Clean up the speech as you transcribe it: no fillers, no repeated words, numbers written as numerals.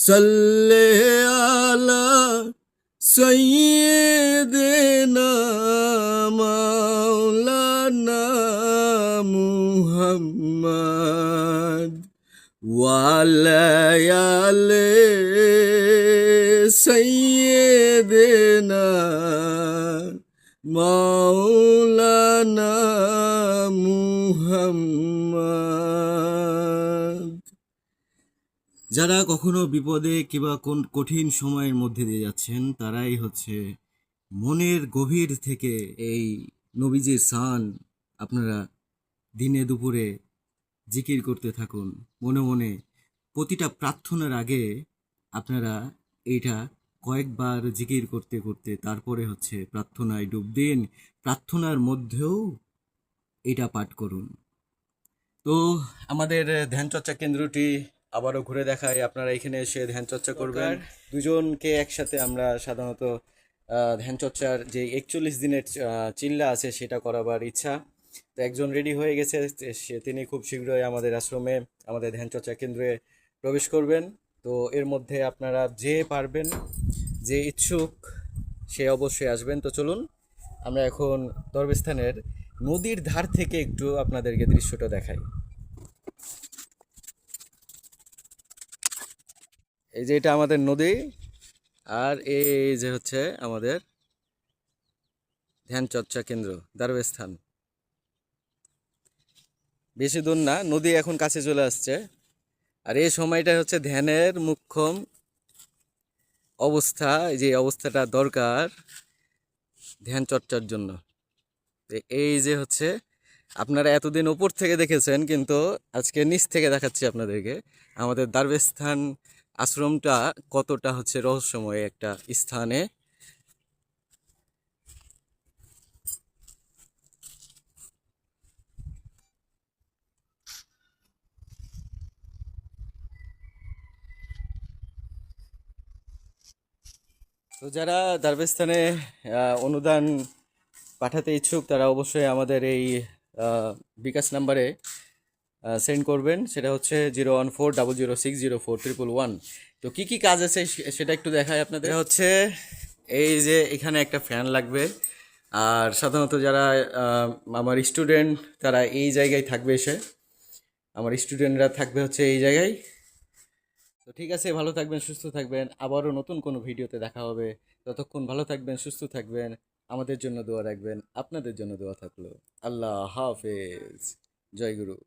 সাল্লে আলা সাইয়্যিদিনা মাওলানা মুহাম্মদ ওয়া আলা আলি সাইয়্যিদিনা মাওলানা মুহাম্মদ। যারা কখনো বিপদে কিংবা কোন কঠিন সময়ের মধ্যে দিয়ে যাচ্ছেন, তারাই হচ্ছে মনের গভীর থেকে এই নবীজির শান আপনারা দিনে দুপুরে জিকির করতে থাকুন। মনে মনে প্রতিটা প্রার্থনার আগে আপনারা এইটা কয়েকবার জিকির করতে করতে তারপরে হচ্ছে প্রার্থনায় ডুব দিন। প্রার্থনার মধ্যেও এটা পাঠ করুন। তো আমাদের ধ্যান চর্চা কেন্দ্রটি আবারও ঘুরে দেখায়, আপনারা এখানে এসে ধ্যান চর্চা করবেন। দুজনকে একসাথে আমরা সাধারণত ধ্যান চর্চার যে 41 দিনের চিল্লা আছে সেটা করাবার ইচ্ছা। তো একজন রেডি হয়ে গেছে, তিনি খুব শীঘ্রই আমাদের আশ্রমে, আমাদের ধ্যান চর্চা কেন্দ্রে প্রবেশ করবেন। তো এর মধ্যে আপনারা যে পারবেন, যে ইচ্ছুক, সে অবশ্যই আসবেন। তো চলুন আমরা এখন দরবেস্থানের নদীর ধার থেকে একটু আপনাদেরকে দৃশ্যটা দেখাই। এই যে এটা আমাদের নদী, আর এই যে হচ্ছে আমাদের ধ্যান চর্চা কেন্দ্র দরবেস্থান। বেশি দূর না, নদী এখন কাছে চলে আসছে। আর এই সময়টা হচ্ছে ধ্যানের মুখ্যম অবস্থা, যে অবস্থাটা দরকার ধ্যান চর্চার জন্য। এই যে হচ্ছে আপনারা এতদিন উপর থেকে দেখেছেন, কিন্তু আজকে নিচ থেকে দেখাচ্ছি আপনাদেরকে আমাদের দরবেস্থান আশ্রমটা কতটা হচ্ছে রহস্যময় একটা স্থানে। তো যারা দরবেস্থানে অনুদান পাঠাতে ইচ্ছুক, তারা অবশ্যই আমাদের এই বিকাশ নাম্বারে সেন্ড করবেন। সেটা হচ্ছে 01400604111। তো কি কি কাজ আছে সেটা একটু দেখাই আপনাদের। হচ্ছে এই যে এখানে একটা ফ্যান লাগবে, আর সাধারণত যারা আমার স্টুডেন্ট তারা এই জায়গায় থাকবে, এসে আমার স্টুডেন্টরা থাকবে হচ্ছে এই জায়গায়। তো ঠিক আছে, ভালো থাকবেন, সুস্থ থাকবেন, আবারও নতুন কোনো ভিডিওতে দেখা হবে। ততক্ষণ ভালো থাকবেন, সুস্থ থাকবেন, আমাদের জন্য দোয়া রাখবেন, আপনাদের জন্য দোয়া থাকলো। আল্লাহ হাফেজ, জয় গুরু।